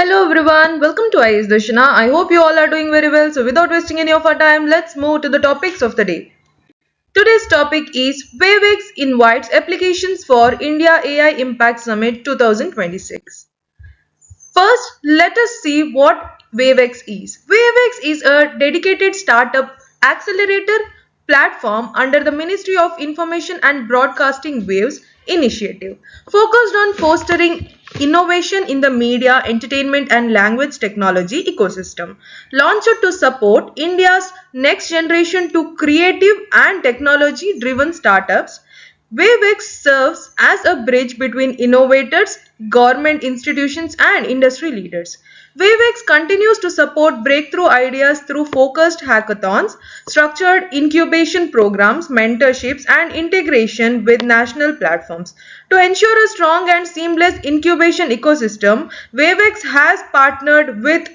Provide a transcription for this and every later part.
Hello everyone, welcome to IS Dashana. I hope you all are doing very well. So without wasting any of our time, let's move to the topics of the day. Today's topic is WaveX invites applications for India AI Impact Summit 2026. First, let us see what WaveX is. WaveX is a dedicated startup accelerator platform under the Ministry of Information and Broadcasting Waves initiative, focused on fostering innovation in the media, entertainment, and language technology ecosystem. Launched to support India's next generation to creative and technology driven startups, WaveX serves as a bridge between innovators, government institutions, and industry leaders. WaveX continues to support breakthrough ideas through focused hackathons, structured incubation programs, mentorships, and integration with national platforms. To ensure a strong and seamless incubation ecosystem, WaveX has partnered with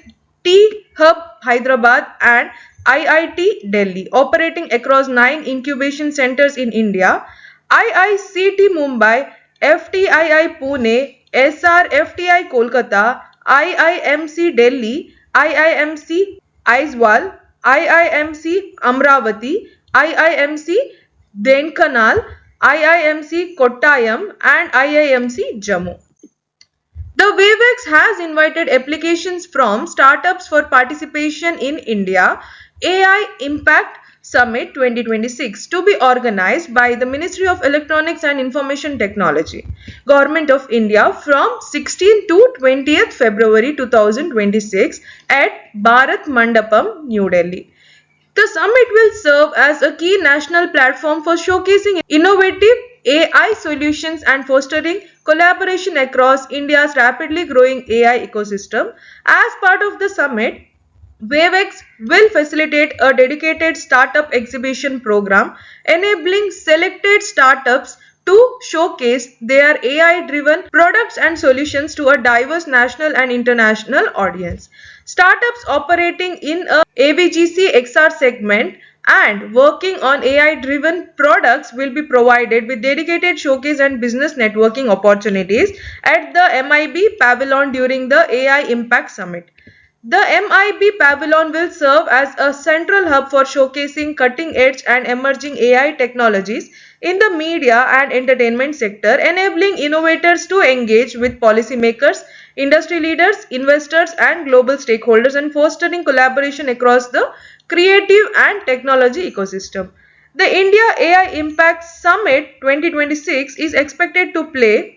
T Hub Hyderabad and IIT Delhi, operating across 9 incubation centers in India. IICT Mumbai, FTII Pune, SRFTI Kolkata, IIMC Delhi, IIMC Aizwal, IIMC Amravati, IIMC Denkanal, IIMC Kottayam, and IIMC Jammu. The WaveX has invited applications from startups for participation in India AI Impact Summit 2026 to be organized by the Ministry of Electronics and Information Technology, Government of India from 16 to 20th February 2026 at Bharat Mandapam, New Delhi. The summit will serve as a key national platform for showcasing innovative AI solutions and fostering collaboration across India's rapidly growing AI ecosystem. As part of the summit, WaveX will facilitate a dedicated startup exhibition program enabling selected startups to showcase their AI driven products and solutions to a diverse national and international audience. Startups operating in a AVGC XR segment and working on AI driven products will be provided with dedicated showcase and business networking opportunities at the MIB Pavilion during the AI Impact Summit. The MIB Pavilion will serve as a central hub for showcasing cutting edge and emerging AI technologies in the media and entertainment sector, enabling innovators to engage with policymakers, industry leaders, investors, and global stakeholders, and fostering collaboration across the creative and technology ecosystem. The India AI Impact Summit 2026 is expected to play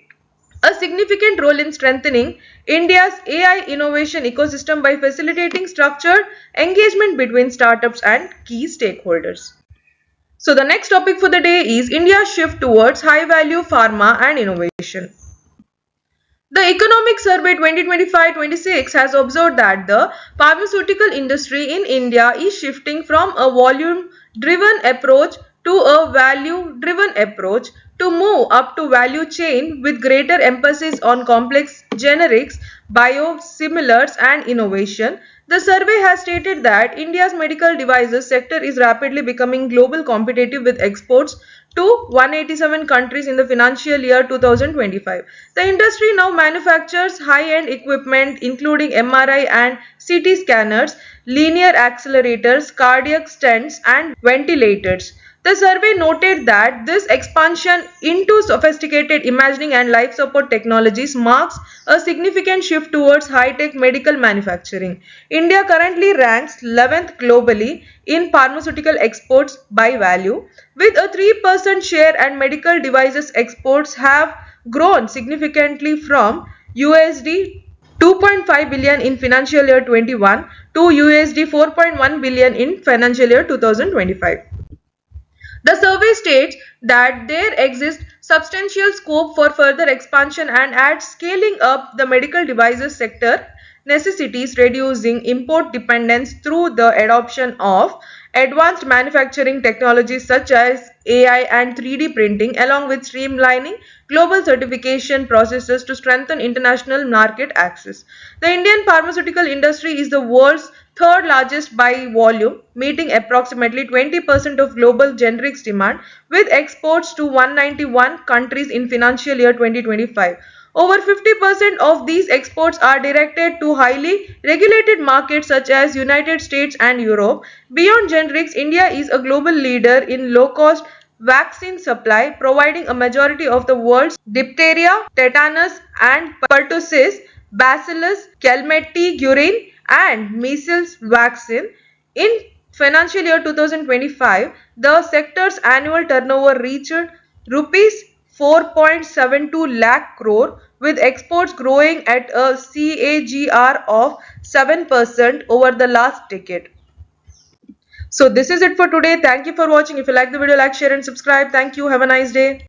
a significant role in strengthening India's AI innovation ecosystem by facilitating structured engagement between startups and key stakeholders. So, the next topic for the day is India's shift towards high value pharma and innovation. The Economic Survey 2025-26 has observed that the pharmaceutical industry in India is shifting from a volume-driven approach to a value-driven approach to move up to value chain with greater emphasis on complex generics, biosimilars and innovation. The survey has stated that India's medical devices sector is rapidly becoming global competitive with exports to 187 countries in the financial year 2025. The industry now manufactures high-end equipment including MRI and CT scanners, linear accelerators, cardiac stents and ventilators. The survey noted that this expansion into sophisticated imaging and life support technologies marks a significant shift towards high-tech medical manufacturing. India currently ranks 11th globally in pharmaceutical exports by value, with a 3% share, and medical devices exports have grown significantly from USD 2.5 billion in financial year 21 to USD 4.1 billion in financial year 2025. The survey states that there exists substantial scope for further expansion and adds scaling up the medical devices sector necessities reducing import dependence through the adoption of advanced manufacturing technologies such as AI and 3D printing, along with streamlining global certification processes to strengthen international market access. The Indian pharmaceutical industry is the world's third largest by volume, meeting approximately 20% of global generics demand, with exports to 191 countries in financial year 2025. Over 50% of these exports are directed to highly regulated markets such as United States and Europe. Beyond generics, India is a global leader in low-cost vaccine supply, providing a majority of the world's diphtheria, tetanus, and pertussis, bacillus, calmette-guerin, and measles vaccine. In financial year 2025, the sector's annual turnover reached rupees 4.72 lakh crore, with exports growing at a CAGR of 7% over the last decade. So this is it for today. Thank you for watching. If you like the video, like, share and subscribe. Thank you. Have a nice day.